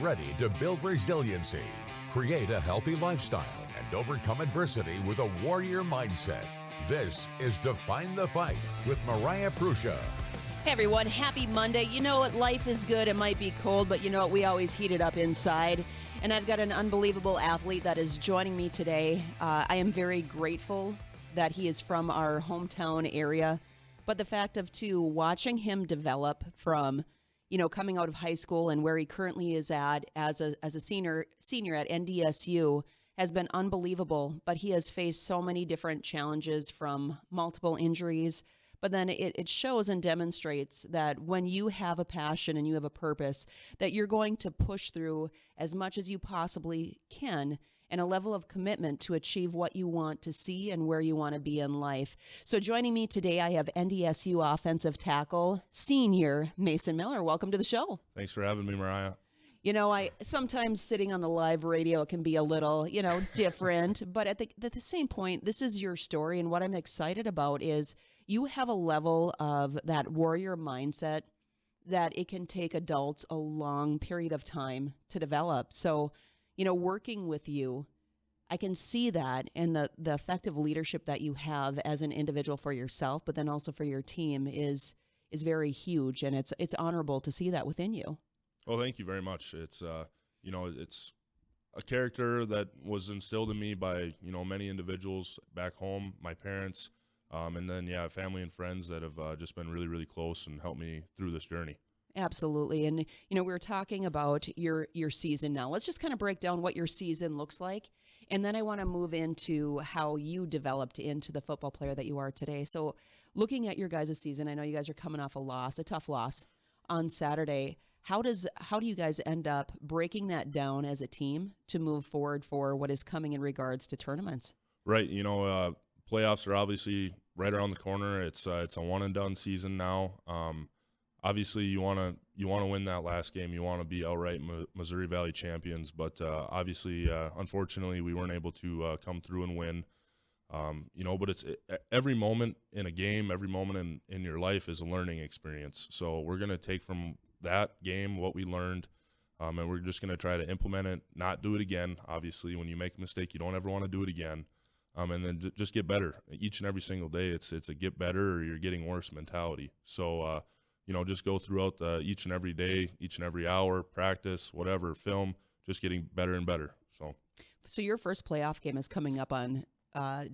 ready to build resiliency, create a healthy lifestyle, and overcome adversity with a warrior mindset. This is Define the Fight with Mariah Prussia. Hey everyone, happy Monday. You know what? Life is good. It might be cold, but you know what? We always heat it up inside. And I've got an unbelievable athlete that is joining me today. I am very grateful that he is from our hometown area. But the fact of, too, watching him develop from, coming out of high school and where he currently is at as a senior at NDSU has been unbelievable. But he has faced so many different challenges from multiple injuries. But then it shows and demonstrates that when you have a passion and you have a purpose, that you're going to push through as much as you possibly can and a level of commitment to achieve what you want to see and where you want to be in life. So joining me today, I have NDSU offensive tackle, senior Mason Miller. Welcome to the show. Thanks for having me, Mariah. You know, I sometimes sitting on the live radio can be a little, different. But at the same point, this is your story. And what I'm excited about is you have a level of that warrior mindset that it can take adults a long period of time to develop. So, working with you, I can see that and the effective leadership that you have as an individual for yourself, but then also for your team is very huge. And it's honorable to see that within you. Well, thank you very much. It's, it's a character that was instilled in me by, many individuals back home, my parents, and then, family and friends that have just been really, really close and helped me through this journey. Absolutely. And, we were talking about your season now. Let's just kind of break down what your season looks like. And then I want to move into how you developed into the football player that you are today. So looking at your guys' season, I know you guys are coming off a tough loss on Saturday. How do you guys end up breaking that down as a team to move forward for what is coming in regards to tournaments? Right. Playoffs are obviously right around the corner. It's a one and done season now. Obviously, you want to win that last game. You want to be outright Missouri Valley champions. But obviously, unfortunately, we weren't able to come through and win. But it's every moment in a game, every moment in your life is a learning experience. So we're going to take from that game what we learned, and we're just going to try to implement it, not do it again. Obviously, when you make a mistake, you don't ever want to do it again. And then just get better each and every single day. It's a get better or you're getting worse mentality. So, just go throughout each and every day, each and every hour, practice, whatever, film, just getting better and better. So your first playoff game is coming up on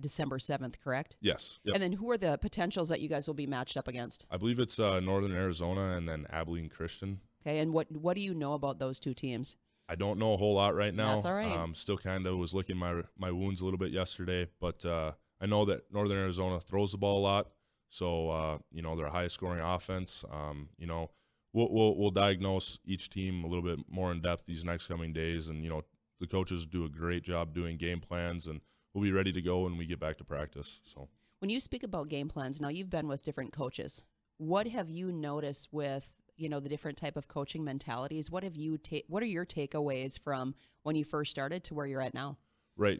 December 7th, correct? Yes. Yep. And then who are the potentials that you guys will be matched up against? I believe it's Northern Arizona and then Abilene Christian. Okay, and what do you know about those two teams? I don't know a whole lot right now. That's all right. Still kind of was licking my wounds a little bit yesterday, but I know that Northern Arizona throws the ball a lot, so they're a high scoring offense. We'll diagnose each team a little bit more in depth these next coming days, and the coaches do a great job doing game plans, and we'll be ready to go when we get back to practice. So when you speak about game plans, now you've been with different coaches. What have you noticed with the different type of coaching mentalities? What are your takeaways from when you first started to where you're at now? Right.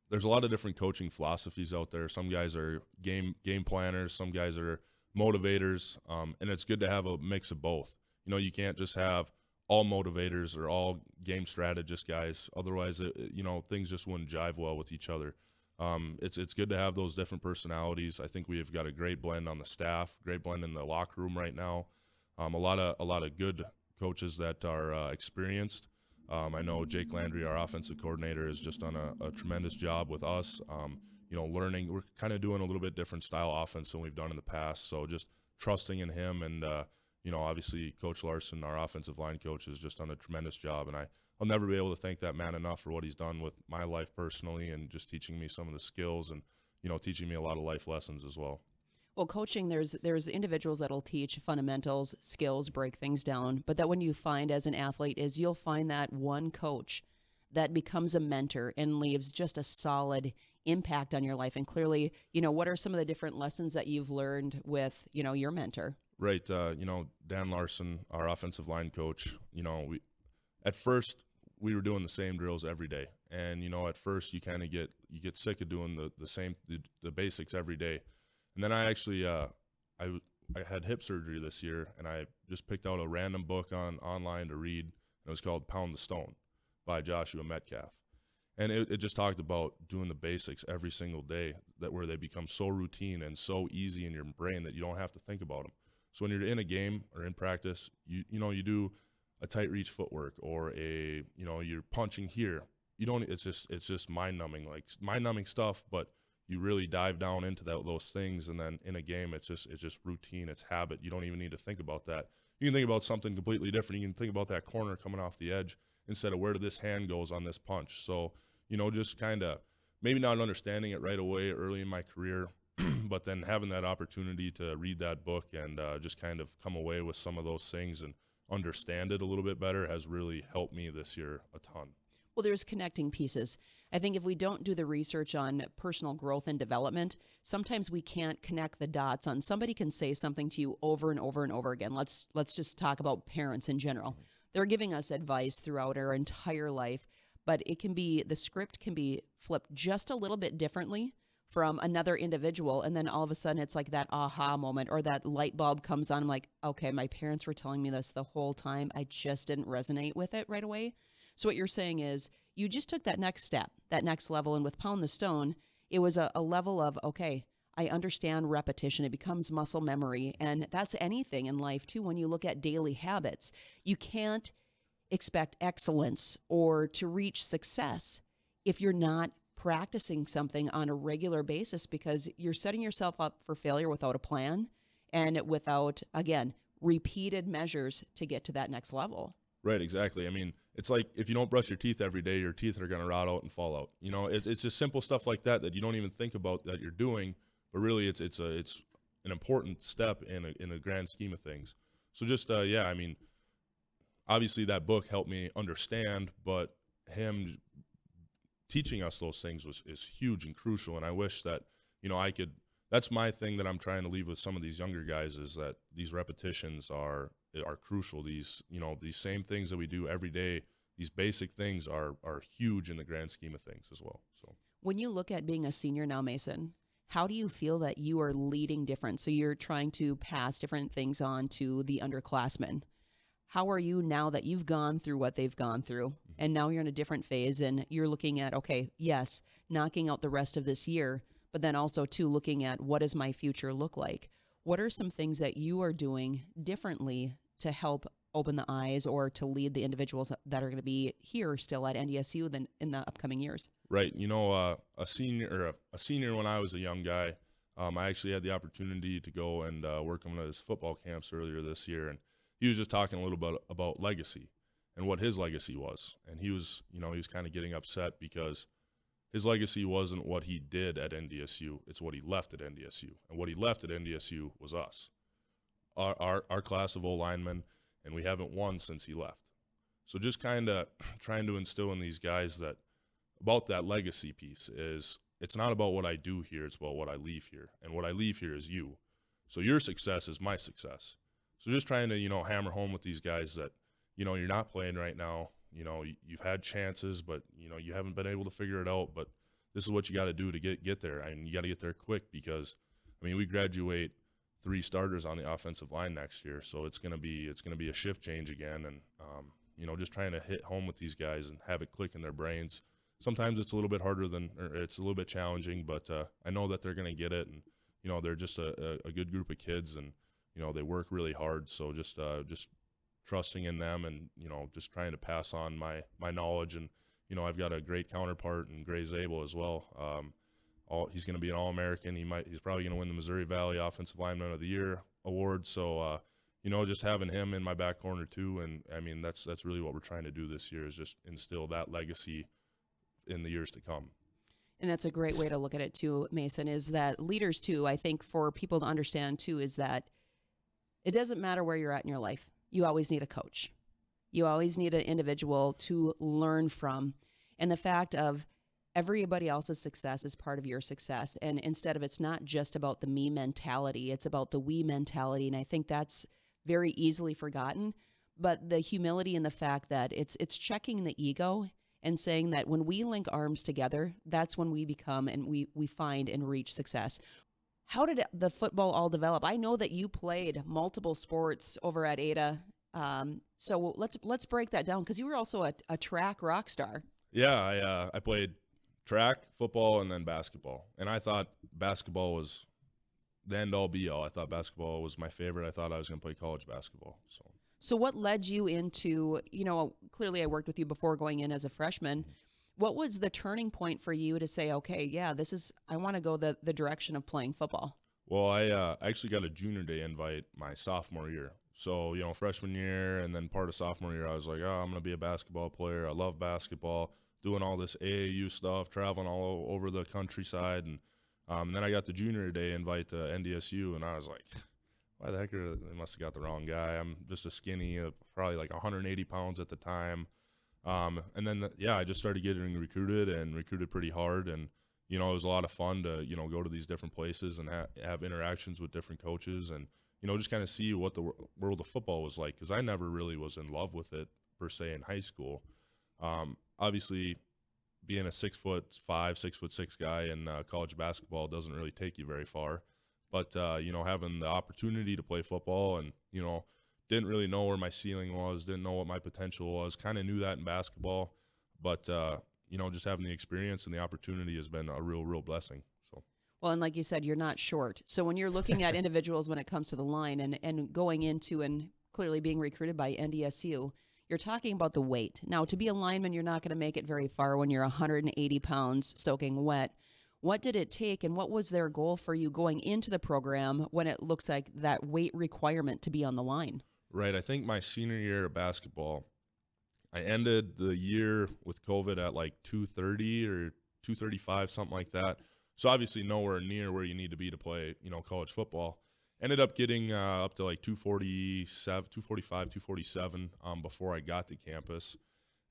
There's a lot of different coaching philosophies out there. Some guys are game planners. Some guys are motivators. And it's good to have a mix of both. You can't just have all motivators or all game strategist guys. Otherwise, things just wouldn't jive well with each other. It's good to have those different personalities. I think we have got a great blend on the staff, great blend in the locker room right now. A lot of good coaches that are experienced. I know Jake Landry, our offensive coordinator, has just done a tremendous job with us. Learning. We're kind of doing a little bit different style offense than we've done in the past. So just trusting in him, and obviously Coach Larson, our offensive line coach, has just done a tremendous job. And I'll never be able to thank that man enough for what he's done with my life personally, and just teaching me some of the skills, and teaching me a lot of life lessons as well. Well, coaching, there's individuals that'll teach fundamentals, skills, break things down. But that when you find as an athlete is you'll find that one coach that becomes a mentor and leaves just a solid impact on your life. And clearly, what are some of the different lessons that you've learned with, your mentor? Right. Dan Larson, our offensive line coach, at first we were doing the same drills every day. And, at first you kind of get sick of doing the basics every day. And then I actually, I had hip surgery this year, and I just picked out a random book online to read, It was called Pound the Stone by Joshua Metcalf. And it just talked about doing the basics every single day, that where they become so routine and so easy in your brain that you don't have to think about them. So when you're in a game or in practice, you do a tight reach footwork or you're punching here. It's just mind-numbing, like mind-numbing stuff, but you really dive down into those things, and then in a game it's just routine, it's habit. You don't even need to think about that. You can think about something completely different. You can think about that corner coming off the edge instead of where did this hand goes on this punch. So, just kind of maybe not understanding it right away early in my career, but then having that opportunity to read that book and just kind of come away with some of those things and understand it a little bit better has really helped me this year a ton. Well, there's connecting pieces. I think if we don't do the research on personal growth and development, sometimes we can't connect the dots on somebody can say something to you over and over and over again. Let's just talk about parents in general. They're giving us advice throughout our entire life, but the script can be flipped just a little bit differently from another individual, and then all of a sudden it's like that aha moment or that light bulb comes on. I'm like, okay, my parents were telling me this the whole time. I just didn't resonate with it right away. So what you're saying is you just took that next step, that next level, and with Pound the Stone, it was a level of, okay, I understand repetition. It becomes muscle memory, and that's anything in life too. When you look at daily habits, you can't expect excellence or to reach success if you're not practicing something on a regular basis, because you're setting yourself up for failure without a plan and without, again, repeated measures to get to that next level. Right, exactly. I mean, it's like if you don't brush your teeth every day, your teeth are going to rot out and fall out. It's just simple stuff like that you don't even think about that you're doing, but really it's an important step in a grand scheme of things. So just I mean, obviously that book helped me understand, but him teaching us those things is huge and crucial. And I wish that I could. That's my thing that I'm trying to leave with some of these younger guys, is that these repetitions are crucial. These these same things that we do every day, these basic things are huge in the grand scheme of things as well. So when you look at being a senior now, Mason, how do you feel that you are leading different? So you're trying to pass different things on to the underclassmen. How are you now that you've gone through what they've gone through, and now you're in a different phase and you're looking at, okay, yes, knocking out the rest of this year, but then also too looking at what does my future look like? What are some things that you are doing differently to help open the eyes or to lead the individuals that are going to be here still at NDSU than in the upcoming years? Right. A senior when I was a young guy, I actually had the opportunity to go and work on one of his football camps earlier this year, and he was just talking a little bit about legacy and what his legacy was. And he was kind of getting upset because his legacy wasn't what he did at NDSU, it's what he left at NDSU. And what he left at NDSU was us, our class of O-linemen, and we haven't won since he left. So just kind of trying to instill in these guys that about that legacy piece is it's not about what I do here, it's about what I leave here. And what I leave here is you. So your success is my success. So just trying to, hammer home with these guys that, you're not playing right now. You've had chances, but, you haven't been able to figure it out. But this is what you got to do to get there. And you got to get there quick because, we graduate 3 starters on the offensive line next year. So it's going to be a shift change again. And, just trying to hit home with these guys and have it click in their brains. Sometimes it's a little bit harder it's a little bit challenging, but I know that they're going to get it. And, they're just a good group of kids, and, they work really hard. So just trusting in them and, just trying to pass on my knowledge. And, I've got a great counterpart in Gray Zabel as well. He's going to be an All-American. He's probably going to win the Missouri Valley Offensive Lineman of the Year award. So, just having him in my back corner too. And that's really what we're trying to do this year, is just instill that legacy in the years to come. And that's a great way to look at it too, Mason, is that leaders too, I think for people to understand too, is that it doesn't matter where you're at in your life. You always need a coach. You always need an individual to learn from. And the fact of everybody else's success is part of your success. And instead of it's not just about the me mentality, it's about the we mentality. And I think that's very easily forgotten. But the humility and the fact that it's checking the ego and saying that when we link arms together, that's when we become and we find and reach success. How did the football all develop? I know that you played multiple sports over at Ada. So let's break that down, because you were also a track rock star. Yeah, I played track, football, and then basketball. And I thought basketball was the end-all, be-all. I thought basketball was my favorite. I thought I was going to play college basketball. So what led you into, clearly I worked with you before going in as a freshman. What was the turning point for you to say, okay, yeah, I want to go the direction of playing football? Well, I actually got a junior day invite my sophomore year. So, freshman year and then part of sophomore year, I was like, I'm going to be a basketball player. I love basketball, doing all this AAU stuff, traveling all over the countryside. And then I got the junior day invite to NDSU, and I was like, why the heck they must have got the wrong guy. I'm just a skinny, probably like 180 pounds at the time. And then, I just started getting recruited pretty hard. And, it was a lot of fun to, go to these different places and have interactions with different coaches and, just kind of see what the world of football was like, because I never really was in love with it per se in high school. Obviously, being a 6'5", 6'6" guy in college basketball doesn't really take you very far. But, having the opportunity to play football and, didn't really know where my ceiling was, didn't know what my potential was, kind of knew that in basketball. But, just having the experience and the opportunity has been a real blessing. So. Well, and like you said, you're not short. So when you're looking at individuals when it comes to the line and going into and clearly being recruited by NDSU, you're talking about the weight. Now, to be a lineman, you're not going to make it very far when you're 180 pounds soaking wet. What did it take, and what was their goal for you going into the program when it looks like that weight requirement to be on the line? Right. I think my senior year of basketball, I ended the year with COVID at like 230 or 235, something like that. So obviously nowhere near where you need to be to play, college football. Ended up getting up to like 245, 247 before I got to campus.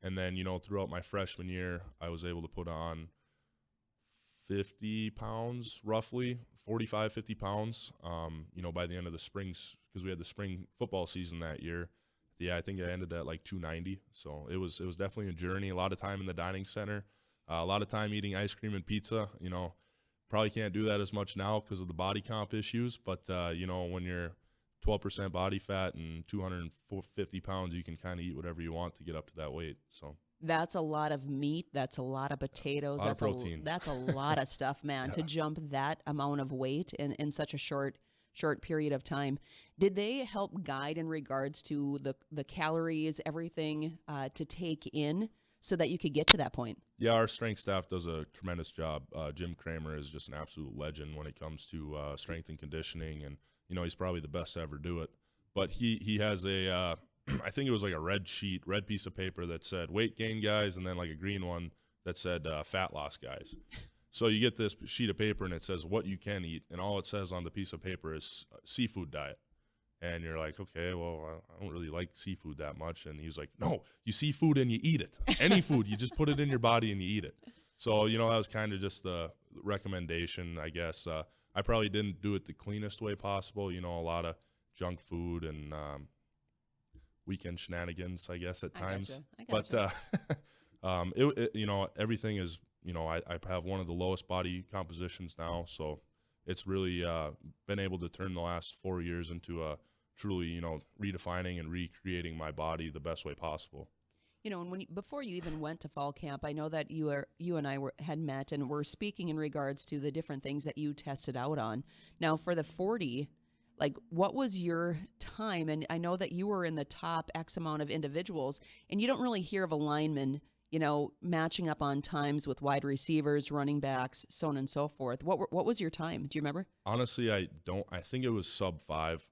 And then, throughout my freshman year, I was able to put on 50 pounds, roughly 45, 50 pounds, by the end of the springs, because we had the spring football season that year. Yeah, I think it ended at like 290. So it was definitely a journey, a lot of time in the dining center, a lot of time eating ice cream and pizza. Probably can't do that as much now because of the body comp issues. But, when you're 12% body fat and 250 pounds, you can kind of eat whatever you want to get up to that weight. So that's a lot of meat. That's a lot of potatoes. That's protein. That's a lot of stuff, man, to jump that amount of weight in such a short period of time. Did they help guide in regards to the calories, everything to take in so that you could get to that point? Yeah, our strength staff does a tremendous job. Jim Kramer is just an absolute legend when it comes to strength and conditioning, and he's probably the best to ever do it. But he has a I think it was like a red piece of paper that said weight gain guys, and then like a green one that said fat loss guys. So you get this sheet of paper and it says what you can eat, and all it says on the piece of paper is seafood diet. And you're like, okay, well, I don't really like seafood that much. And he's like, no, you see food and you eat it. Any food, you just put it in your body and you eat it. So, that was kind of just the recommendation, I guess. I probably didn't do it the cleanest way possible. A lot of junk food and weekend shenanigans, I guess, at times. I gotcha. But, everything is, I have one of the lowest body compositions now. So it's really been able to turn the last 4 years into a truly, redefining and recreating my body the best way possible. And before you even went to fall camp, I know that you and I had met and were speaking in regards to the different things that you tested out on. Now, for the 40, like, what was your time? And I know that you were in the top X amount of individuals, and you don't really hear of a lineman, matching up on times with wide receivers, running backs, so on and so forth. What was your time? Do you remember? Honestly, I don't. I think it was sub 5,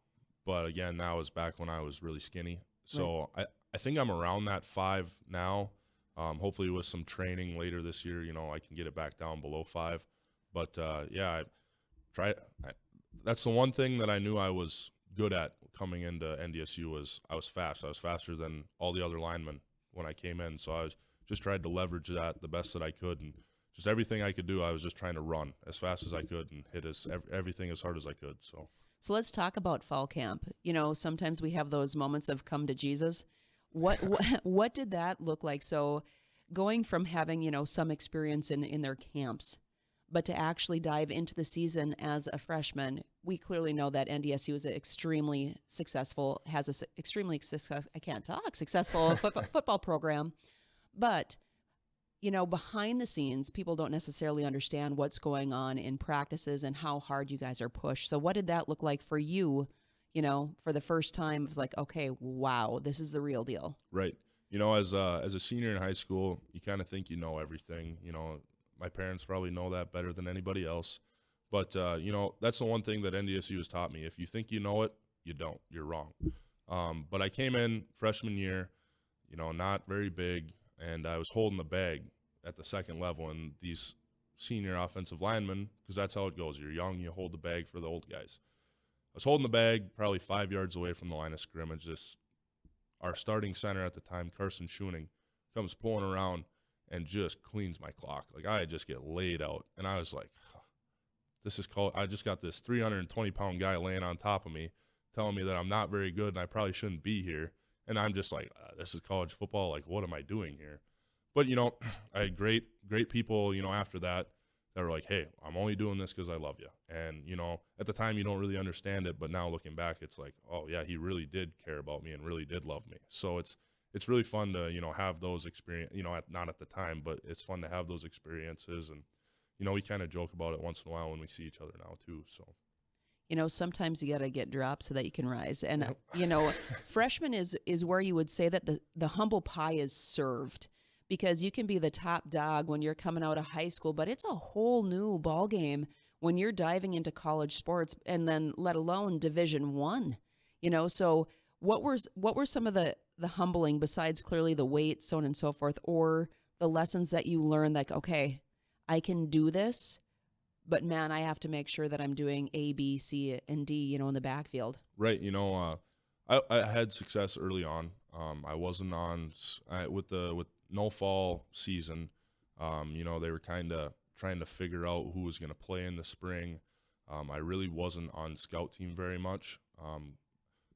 but again, that was back when I was really skinny. So right. I think I'm around that 5 now. Hopefully with some training later this year, I can get it back down below 5. But that's the one thing that I knew I was good at coming into NDSU was I was fast. I was faster than all the other linemen when I came in. So I was just tried to leverage that the best that I could, and just everything I could do, I was just trying to run as fast as I could and hit everything as hard as I could. So let's talk about fall camp. Sometimes we have those moments of come to Jesus. What did that look like? So going from having, some experience in their camps, But to actually dive into the season as a freshman, we clearly know that NDSU is extremely successful, has a extremely successful football program. But, behind the scenes, people don't necessarily understand what's going on in practices and how hard you guys are pushed. So what did that look like for you, for the first time? It was like, okay, wow, this is the real deal. Right. As a senior in high school, you kind of think you know everything. My parents probably know that better than anybody else. But, that's the one thing that NDSU has taught me. If you think you know it, you don't. You're wrong. But I came in freshman year, not very big, and I was holding the bag at the second level. And these senior offensive linemen, because that's how it goes. You're young, you hold the bag for the old guys. I was holding the bag probably 5 yards away from the line of scrimmage. Our starting center at the time, Carson Schoening, comes pulling around and just cleans my clock. Like, I just get laid out. And I was like, I just got this 320-pound guy laying on top of me, telling me that I'm not very good and I probably shouldn't be here. And I'm just like, this is college football. Like, what am I doing here? But, I had great people, after that were like, hey, I'm only doing this because I love you. And, at the time you don't really understand it, but now looking back, it's like, oh, yeah, he really did care about me and really did love me. So it's really fun to, have those experiences, not at the time, but it's fun to have those experiences. And, we kind of joke about it once in a while when we see each other now too. So. Sometimes you got to get dropped so that you can rise. And, freshman is where you would say that the humble pie is served, because you can be the top dog when you're coming out of high school, but it's a whole new ball game when you're diving into college sports, and then let alone Division I. So what were some of the humbling, besides clearly the weight, so on and so forth, or the lessons that you learned, like, okay, I can do this, but man, I have to make sure that I'm doing A, B, C, and D, in the backfield. Right. I had success early on. I wasn't on with no fall season. They were kind of trying to figure out who was going to play in the spring. I really wasn't on scout team very much.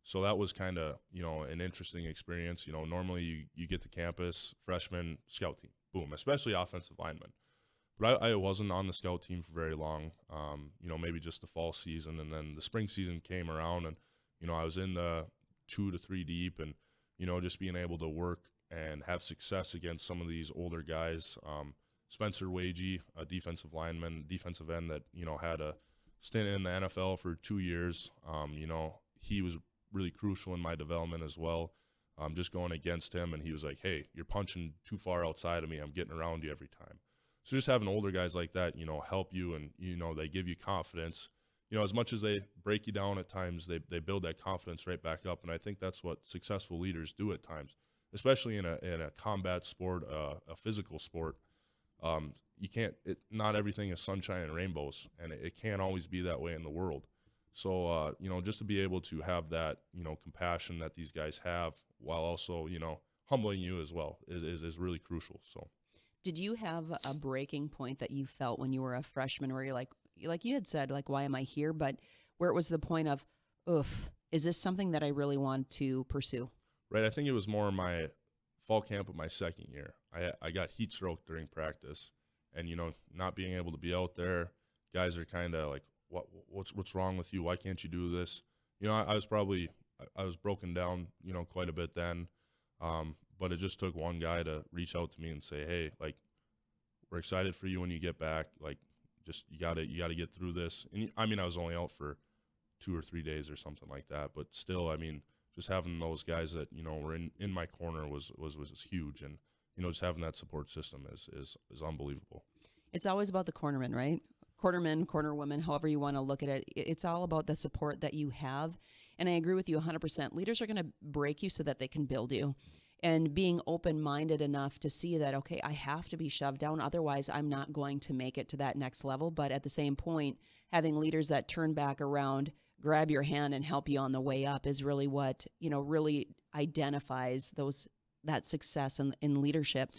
So that was kind of, an interesting experience. Normally you get to campus, freshman, scout team, boom, especially offensive linemen. But I wasn't on the scout team for very long, maybe just the fall season. And then the spring season came around, and, I was in the 2 to 3 deep, and, just being able to work and have success against some of these older guys. Spencer Wagey, a defensive end that, had a stint in the NFL for 2 years. He was really crucial in my development as well. Just going against him, and he was like, hey, you're punching too far outside of me. I'm getting around you every time. So just having older guys like that, help you, and, they give you confidence. As much as they break you down at times, they build that confidence right back up. And I think that's what successful leaders do at times, especially in a combat sport, a physical sport. Not everything is sunshine and rainbows, and it can't always be that way in the world. So, just to be able to have that, compassion that these guys have, while also, humbling you as well is really crucial. So. Did you have a breaking point that you felt when you were a freshman where you're like you had said, like, why am I here? But where it was the point of, is this something that I really want to pursue? Right. I think it was more my fall camp of my second year. I got heat stroke during practice, and, not being able to be out there, guys are kind of like, what's wrong with you? Why can't you do this? I was broken down, quite a bit then. But it just took one guy to reach out to me and say, hey, like, we're excited for you when you get back. Like, just you gotta get through this. And I was only out for 2 or 3 days or something like that, but still, just having those guys that, were in my corner was huge. And, just having that support system is unbelievable. It's always about the cornerman, right? Cornerman, cornerwoman, however you want to look at it. It's all about the support that you have. And I agree with you 100%. Leaders are going to break you so that they can build you. And being open-minded enough to see that, okay, I have to be shoved down, otherwise I'm not going to make it to that next level. But at the same point, having leaders that turn back around, grab your hand, and help you on the way up is really what, really identifies that success in leadership.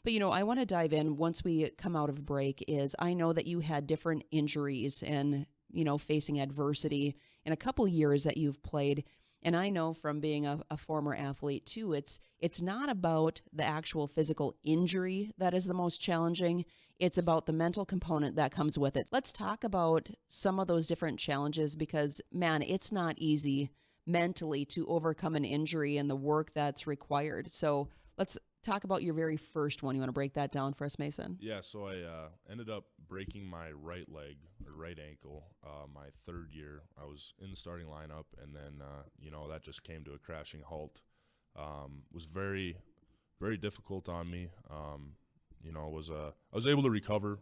But, I want to dive in once we come out of break. Is I know that you had different injuries and, facing adversity in a couple years that you've played. And I know from being a former athlete too, it's not about the actual physical injury that is the most challenging. It's about the mental component that comes with it. Let's talk about some of those different challenges because, man, it's not easy mentally to overcome an injury and the work that's required. So let's talk about your very first one. You want to break that down for us, Mason? Yeah, so I ended up breaking my right leg or right ankle my third year. I was in the starting lineup, and then, that just came to a crashing halt. Was very, very difficult on me. I was able to recover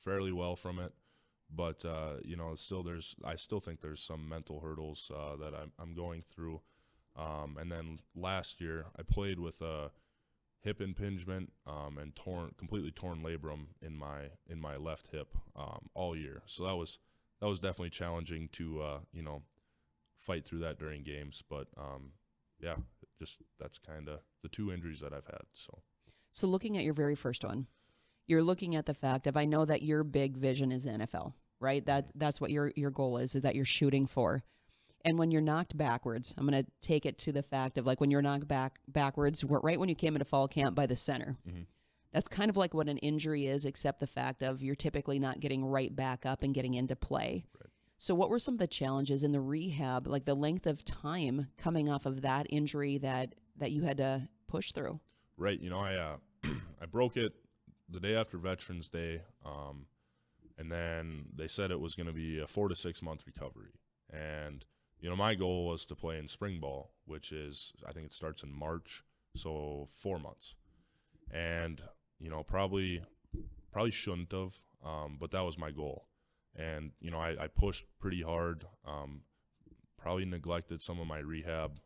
fairly well from it, but I still think there's some mental hurdles that I'm going through. And then last year I played with a hip impingement and completely torn labrum in my left hip all year. So that was definitely challenging to fight through that during games. But that's kind of the two injuries that I've had. So looking at your very first one, you're looking at the fact of, I know that your big vision is NFL, right? That's what your goal is that you're shooting for. And when you're knocked backwards, I'm going to take it to the fact of like when you're knocked backwards, right when you came into fall camp by the center. Mm-hmm. That's kind of like what an injury is, except the fact of you're typically not getting right back up and getting into play. Right. So what were some of the challenges in the rehab, like the length of time coming off of that injury that you had to push through? Right. I broke it the day after Veterans Day, and then they said it was going to be a 4 to 6 month recovery. And my goal was to play in spring ball, which is, I think it starts in March, so 4 months. And, probably shouldn't have, but that was my goal. And, I pushed pretty hard, probably neglected some of my rehab.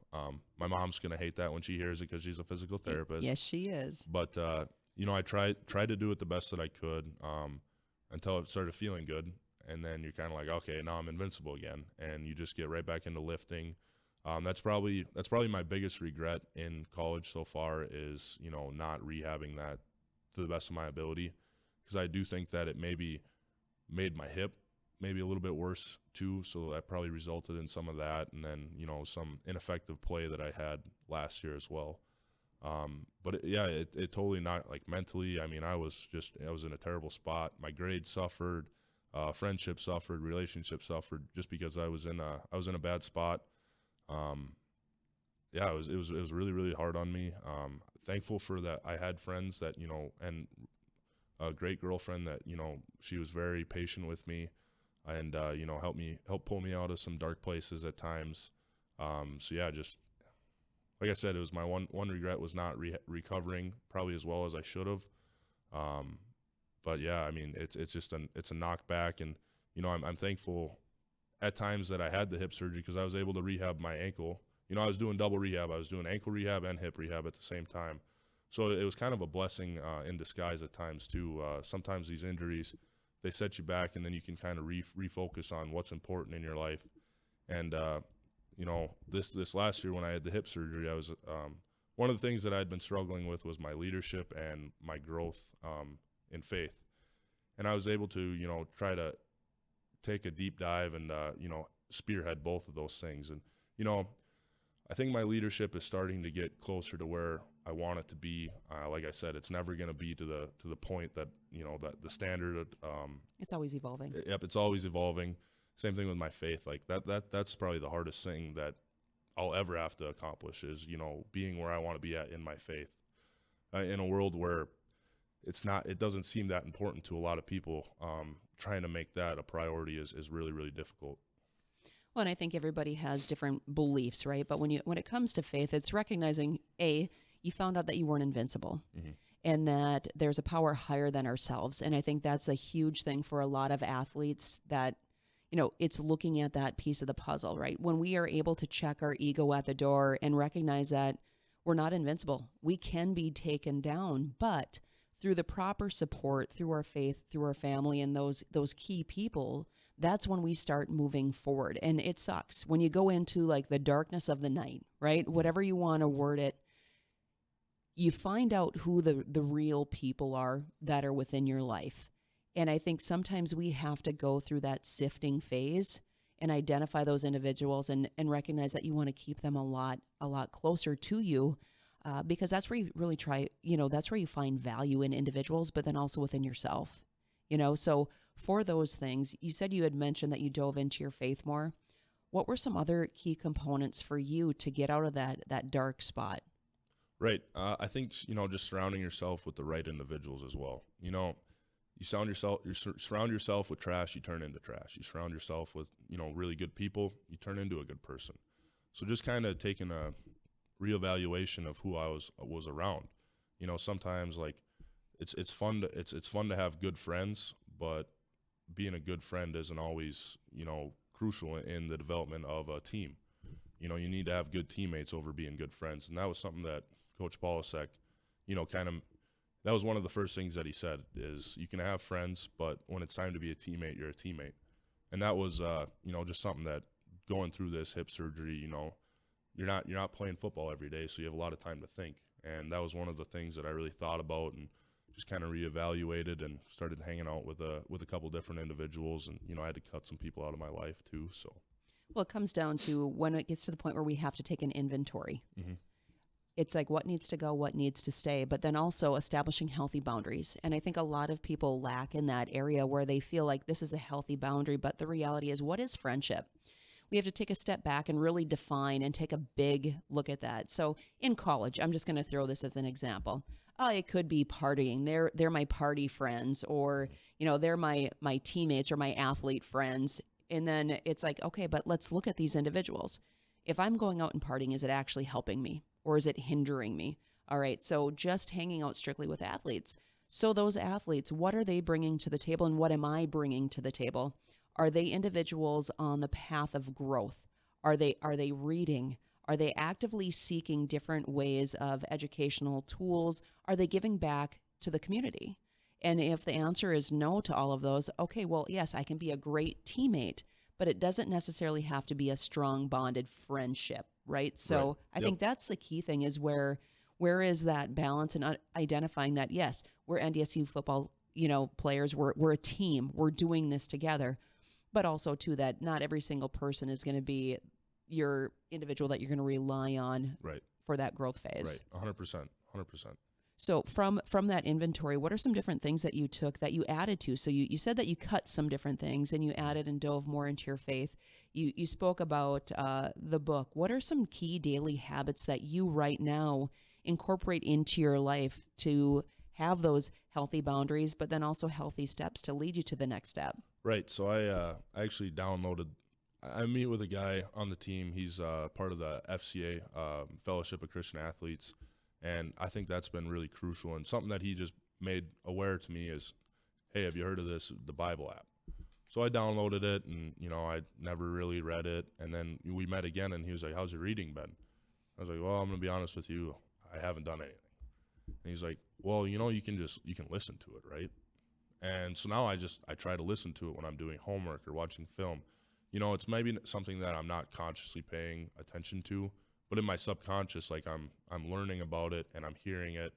My mom's going to hate that when she hears it because she's a physical therapist. Yes, she is. But, I tried to do it the best that I could until it started feeling good. And then you're kind of like, okay, now I'm invincible again, and you just get right back into lifting. That's probably my biggest regret in college so far is not rehabbing that to the best of my ability, because I do think that it maybe made my hip maybe a little bit worse too. So that probably resulted in some of that, and then some ineffective play that I had last year as well. But it totally not like mentally. I mean, I was in a terrible spot. My grades suffered. Friendship suffered, relationship suffered, just because I was in a bad spot. It was really, really hard on me. Thankful for that. I had friends that, and a great girlfriend that, she was very patient with me and, helped pull me out of some dark places at times. Just like I said, it was my one regret was not recovering probably as well as I should have. But yeah, I mean, it's just it's a knockback, and I'm thankful at times that I had the hip surgery because I was able to rehab my ankle. I was doing double rehab. I was doing ankle rehab and hip rehab at the same time. So it was kind of a blessing in disguise at times too. Sometimes these injuries, they set you back, and then you can kind of refocus on what's important in your life. And this last year when I had the hip surgery, I was one of the things that I had been struggling with was my leadership and my growth in faith. And I was able to, try to take a deep dive and, spearhead both of those things. And, I think my leadership is starting to get closer to where I want it to be. Like I said, it's never going to be to the point that, that the standard. It's always evolving. Yep. It's always evolving. Same thing with my faith. Like that's probably the hardest thing that I'll ever have to accomplish is, being where I want to be at in my faith in a world where it doesn't seem that important to a lot of people. Trying to make that a priority is really, really difficult. Well, and I think everybody has different beliefs, right? But when it comes to faith, it's recognizing, you found out that you weren't invincible, mm-hmm. and that there's a power higher than ourselves. And I think that's a huge thing for a lot of athletes that, it's looking at that piece of the puzzle, right? When we are able to check our ego at the door and recognize that we're not invincible, we can be taken down, but through the proper support, through our faith, through our family, and those key people, that's when we start moving forward. And it sucks when you go into like the darkness of the night, right? Whatever you want to word it, you find out who the real people are that are within your life. And I think sometimes we have to go through that sifting phase and identify those individuals and recognize that you want to keep them a lot closer to you. because that's where you really try, that's where you find value in individuals, but then also within yourself, So for those things, you said you had mentioned that you dove into your faith more. What were some other key components for you to get out of that dark spot? Right. I think, just surrounding yourself with the right individuals as well. You surround yourself with trash, you turn into trash. You surround yourself with, really good people, you turn into a good person. So just kind of taking a reevaluation of who I was around. Sometimes like it's fun to have good friends, but being a good friend isn't always, crucial in the development of a team. You need to have good teammates over being good friends. And that was something that Coach Polasek, that was one of the first things that he said is you can have friends, but when it's time to be a teammate, you're a teammate. And that was, just something that going through this hip surgery, you're not playing football every day, so you have a lot of time to think. And that was one of the things that I really thought about and just kind of reevaluated and started hanging out with a couple different individuals. And, I had to cut some people out of my life too. So, well, it comes down to when it gets to the point where we have to take an inventory. Mm-hmm. It's like what needs to go, what needs to stay, but then also establishing healthy boundaries. And I think a lot of people lack in that area where they feel like this is a healthy boundary, but the reality is, what is friendship? We have to take a step back and really define and take a big look at that. So in college, I'm just going to throw this as an example. It could be partying. They're my party friends, or, they're my teammates or my athlete friends. And then it's like, okay, but let's look at these individuals. If I'm going out and partying, is it actually helping me? Or is it hindering me? All right, so just hanging out strictly with athletes. So those athletes, what are they bringing to the table, and what am I bringing to the table? Are they individuals on the path of growth? Are they reading? Are they actively seeking different ways of educational tools? Are they giving back to the community? And if the answer is no to all of those, okay, well, yes, I can be a great teammate, but it doesn't necessarily have to be a strong bonded friendship, right? So Right. I think that's the key thing, is where is that balance and identifying that, yes, we're NDSU football, players, we're a team, we're doing this together, but also too that not every single person is going to be your individual that you're going to rely on Right. for that growth phase. Right. 100%. So from that inventory, what are some different things that you took that you added to? So you said that you cut some different things and you added and dove more into your faith. You spoke about the book. What are some key daily habits that you right now incorporate into your life to have those healthy boundaries, but then also healthy steps to lead you to the next step? Right. So I actually downloaded. I meet with a guy on the team. He's part of the FCA, Fellowship of Christian Athletes. And I think that's been really crucial. And something that he just made aware to me is, hey, have you heard of this, the Bible app? So I downloaded it, and, I never really read it. And then we met again, and he was like, how's your reading been? I was like, well, I'm going to be honest with you, I haven't done anything. And he's like, well, you can listen to it, right? And so now I try to listen to it when I'm doing homework or watching film. It's maybe something that I'm not consciously paying attention to, but in my subconscious, like I'm learning about it and I'm hearing it.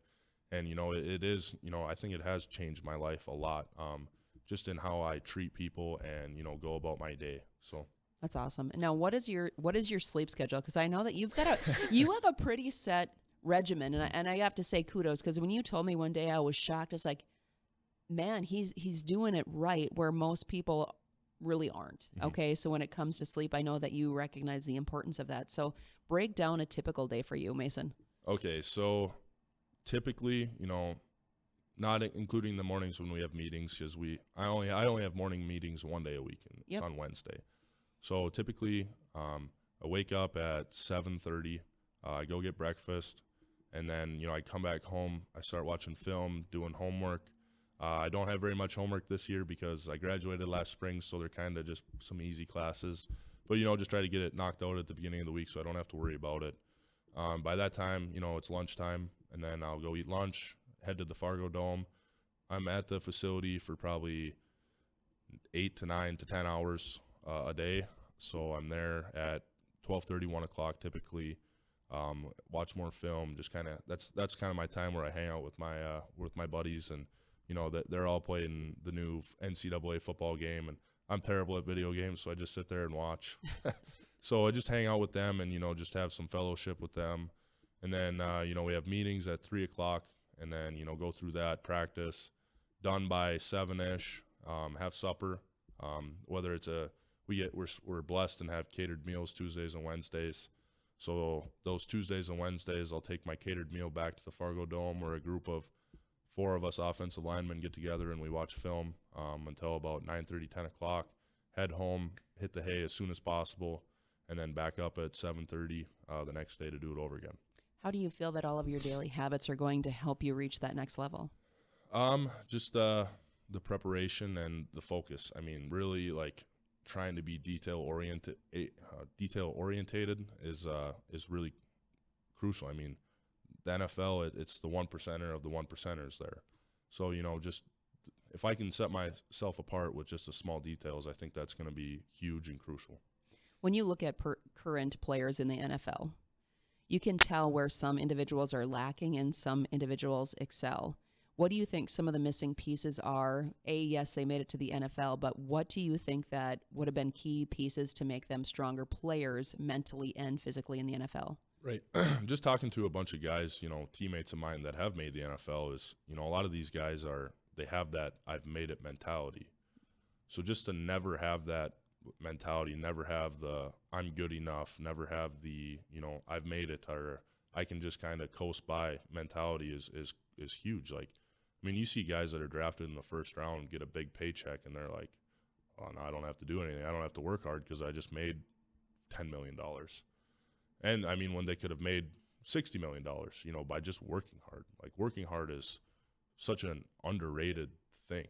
And, it is, I think it has changed my life a lot, just in how I treat people and, go about my day. So that's awesome. Now, what is your sleep schedule? Because I know that you have a pretty set regimen, and I have to say kudos, because when you told me one day, I was shocked. I was like, man, he's doing it right where most people really aren't. Mm-hmm. Okay, so when it comes to sleep, I know that you recognize the importance of that. So break down a typical day for you, Mason. Okay, so typically, not including the mornings when we have meetings, because I only have morning meetings one day a week, and Yep. It's on Wednesday. So typically, I wake up at 7:30. I go get breakfast, and then I come back home. I start watching film, doing homework. I don't have very much homework this year because I graduated last spring, so they're kind of just some easy classes. But just try to get it knocked out at the beginning of the week so I don't have to worry about it. By that time, it's lunchtime, and then I'll go eat lunch, head to the Fargo Dome. I'm at the facility for probably 8 to 9 to 10 hours a day. So I'm there at 12:30, 1 o'clock typically. Watch more film. Just kind of that's kind of my time where I hang out with my buddies, and that they're all playing the new NCAA football game, and I'm terrible at video games, so I just sit there and watch. So I just hang out with them and just have some fellowship with them. And then, we have meetings at 3 o'clock, and then, go through that, practice, done by 7-ish, have supper. Whether it's we're blessed and have catered meals Tuesdays and Wednesdays. So those Tuesdays and Wednesdays, I'll take my catered meal back to the Fargo Dome, where a group of 4 of us offensive linemen get together and we watch film until about 9:30, 10 o'clock, head home, hit the hay as soon as possible, and then back up at 7:30 the next day to do it over again. How do you feel that all of your daily habits are going to help you reach that next level? Just the preparation and the focus. I mean, really like trying to be detail oriented is really crucial. I mean, the NFL, it's the 1%er of the 1%ers there. So, just if I can set myself apart with just the small details, I think that's going to be huge and crucial. When you look at current players in the NFL, you can tell where some individuals are lacking and some individuals excel. What do you think some of the missing pieces are? Yes, they made it to the NFL, but what do you think that would have been key pieces to make them stronger players mentally and physically in the NFL? Right. Just talking to a bunch of guys, teammates of mine that have made the NFL is, a lot of these guys they have that I've made it mentality. So just to never have that mentality, never have the I'm good enough, never have the, I've made it, or I can just kind of coast by mentality is huge. Like, I mean, you see guys that are drafted in the first round get a big paycheck and they're like, oh, no, I don't have to do anything. I don't have to work hard because I just made $10 million. And I mean, when they could have made $60 million, by just working hard. Like, working hard is such an underrated thing.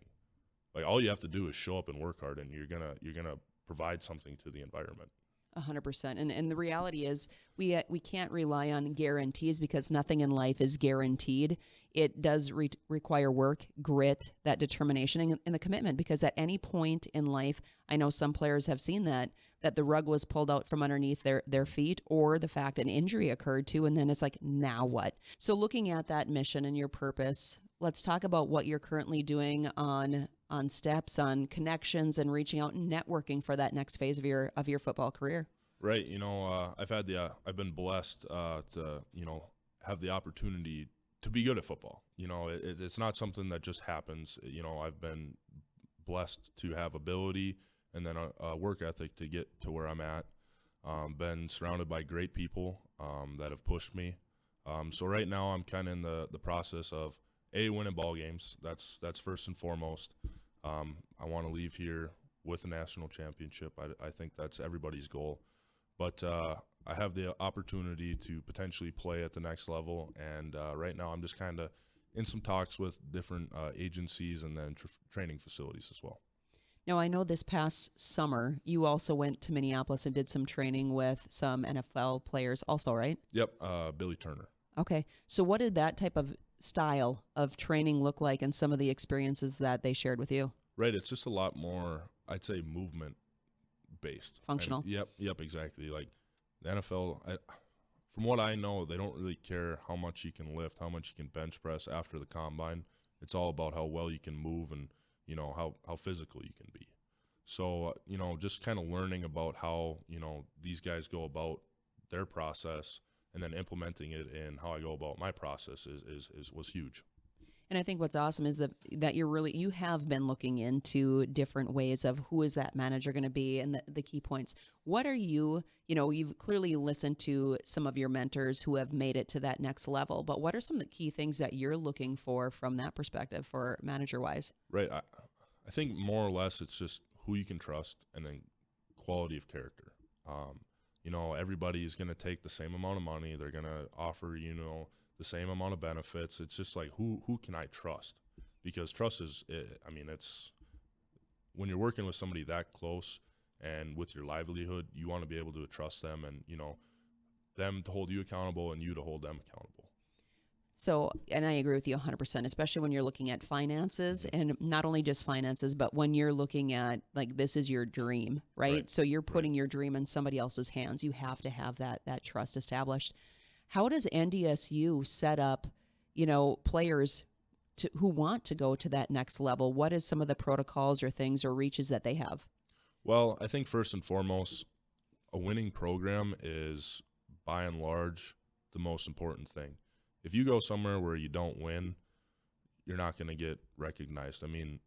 Like, all you have to do is show up and work hard, and you're gonna provide something to the environment. 100%. And the reality is we can't rely on guarantees because nothing in life is guaranteed. It does require work, grit, that determination, and the commitment, because at any point in life, I know some players have seen that the rug was pulled out from underneath their feet, or the fact an injury occurred too, and then it's like, now what? So looking at that mission and your purpose, let's talk about what you're currently doing on steps, on connections, and reaching out and networking for that next phase of your football career. Right. I've been blessed to, have the opportunity to be good at football. It's not something that just happens. I've been blessed to have ability and then a work ethic to get to where I'm at. Been surrounded by great people that have pushed me. So right now I'm kind of in the process of winning ball games. That's first and foremost. I want to leave here with a national championship. I think that's everybody's goal. But I have the opportunity to potentially play at the next level, and right now I'm just kind of in some talks with different agencies and then training facilities as well. Now, I know this past summer you also went to Minneapolis and did some training with some NFL players also, right? Yep, Billy Turner. Okay. So what did that type of style of training look like and some of the experiences that they shared with you? Right. It's just a lot more, I'd say, movement based. Functional. And yep, exactly. Like the NFL, from what I know, they don't really care how much you can lift, how much you can bench press after the combine. It's all about how well you can move and, how physical you can be. So, just kind of learning about how, these guys go about their process and then implementing it in how I go about my process was huge. And I think what's awesome is that you have been looking into different ways of who is that manager going to be and the key points. What are you've clearly listened to some of your mentors who have made it to that next level, but what are some of the key things that you're looking for from that perspective for manager-wise? Right. I think more or less it's just who you can trust and then quality of character. Everybody is going to take the same amount of money. They're going to offer, the same amount of benefits. It's just like, who can I trust? Because trust it's when you're working with somebody that close and with your livelihood, you want to be able to trust them and, them to hold you accountable and you to hold them accountable. So, and I agree with you 100%, especially when you're looking at finances, and not only just finances, but when you're looking at, like, this is your dream, right? So you're putting your dream in somebody else's hands. You have to have that trust established. How does NDSU set up, players who want to go to that next level? What is some of the protocols or things or reaches that they have? Well, I think first and foremost, a winning program is by and large the most important thing. If you go somewhere where you don't win, you're not going to get recognized. I mean,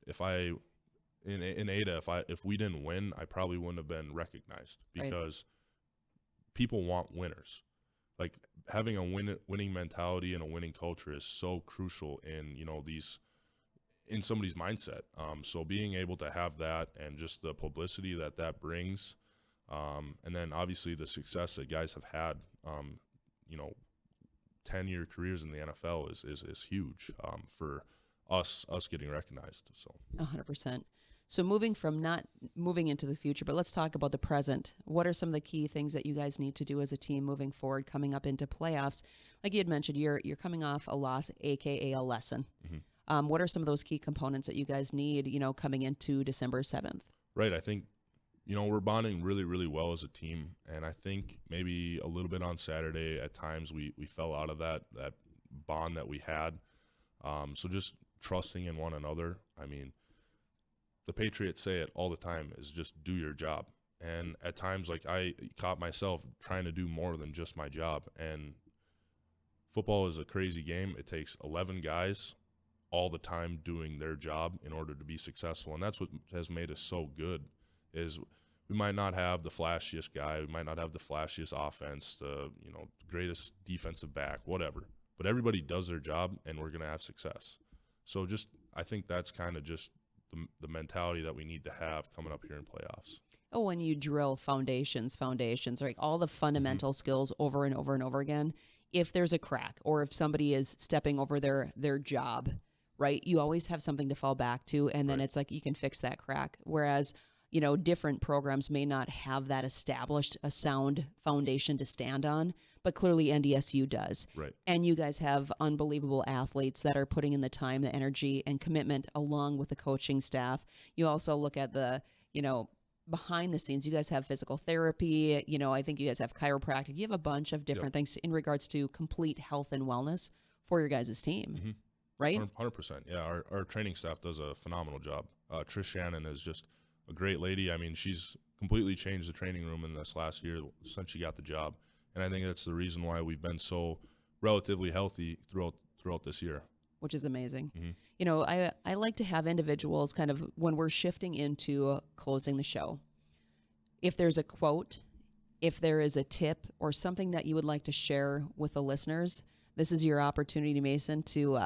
in Ada, if we didn't win, I probably wouldn't have been recognized because people want winners. Like having a winning mentality and a winning culture is so crucial in, in somebody's mindset. So being able to have that and just the publicity that brings, and then obviously the success that guys have had, 10-year careers in the NFL is huge for us getting recognized. So 100%. So not moving into the future, but let's talk about the present. What are some of the key things that you guys need to do as a team moving forward, coming up into playoffs? Like you had mentioned, you're coming off a loss, aka a lesson. Mm-hmm. What are some of those key components that you guys need, coming into December 7th? Right. I think, we're bonding really, really well as a team. And I think maybe a little bit on Saturday at times we fell out of that bond that we had. So just trusting in one another. I mean, the Patriots say it all the time is just do your job. And at times, like I caught myself trying to do more than just my job. And football is a crazy game. It takes 11 guys all the time doing their job in order to be successful. And that's what has made us so good is we might not have the flashiest guy. We might not have the flashiest offense, the greatest defensive back, whatever. But everybody does their job, and we're going to have success. So I think that's kind of just the mentality that we need to have coming up here in playoffs. Oh, when you drill foundations, like all the fundamental skills over and over and over again, if there's a crack or if somebody is stepping over their job, right, you always have something to fall back to, and then it's like you can fix that crack. Whereas, different programs may not have that established, a sound foundation to stand on, but clearly NDSU does. Right. And you guys have unbelievable athletes that are putting in the time, the energy, and commitment along with the coaching staff. You also look at the, behind the scenes. You guys have physical therapy. I think you guys have chiropractic. You have a bunch of different things in regards to complete health and wellness for your guys' team. Mm-hmm. Right? 100%. Yeah, our training staff does a phenomenal job. Trish Shannon is just a great lady. I mean, she's completely changed the training room in this last year since she got the job. And I think that's the reason why we've been so relatively healthy throughout this year. Which is amazing. Mm-hmm. I like to have individuals kind of, when we're shifting into closing the show, if there's a quote, if there is a tip or something that you would like to share with the listeners, this is your opportunity, Mason, to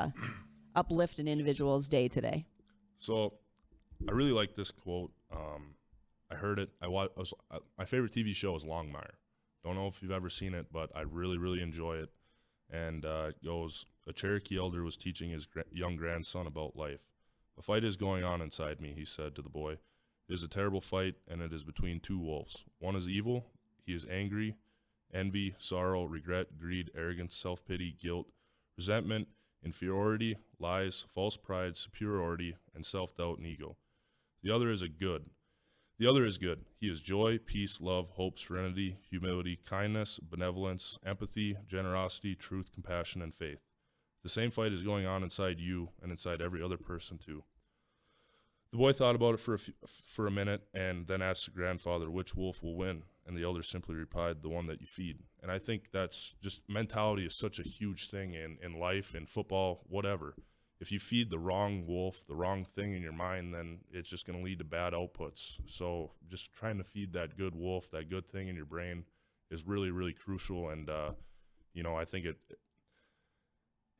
uplift an individual's day today. So I really like this quote. I heard it. My favorite TV show is Longmire. Don't know if you've ever seen it, but I really, really enjoy it. And it goes, a Cherokee elder was teaching his young grandson about life. A fight is going on inside me, he said to the boy. It is a terrible fight, and it is between two wolves. One is evil. He is angry, envy, sorrow, regret, greed, arrogance, self-pity, guilt, resentment, inferiority, lies, false pride, superiority, and self-doubt and ego. The other is good. He is joy, peace, love, hope, serenity, humility, kindness, benevolence, empathy, generosity, truth, compassion, and faith. The same fight is going on inside you and inside every other person too. The boy thought about it for a minute and then asked the grandfather which wolf will win, and the elder simply replied, the one that you feed. And I think that's just, mentality is such a huge thing in life, in football, whatever. If you feed the wrong wolf, the wrong thing in your mind, then it's just going to lead to bad outputs. So just trying to feed that good wolf, that good thing in your brain is really, really crucial. And, I think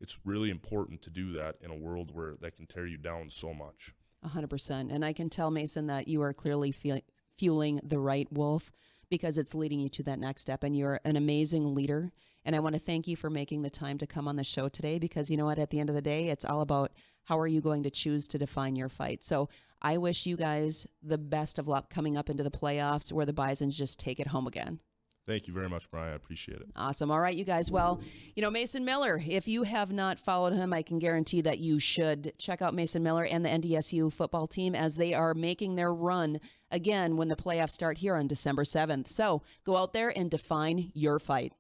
it's really important to do that in a world where that can tear you down so much. 100%. And I can tell, Mason, that you are clearly fueling the right wolf because it's leading you to that next step. And you're an amazing leader. And I want to thank you for making the time to come on the show today because you know what? At the end of the day, it's all about how are you going to choose to define your fight. So I wish you guys the best of luck coming up into the playoffs where the Bisons just take it home again. Thank you very much, Mariah. I appreciate it. Awesome. All right, you guys. Well, Mason Miller, if you have not followed him, I can guarantee that you should. Check out Mason Miller and the NDSU football team as they are making their run again when the playoffs start here on December 7th. So go out there and define your fight.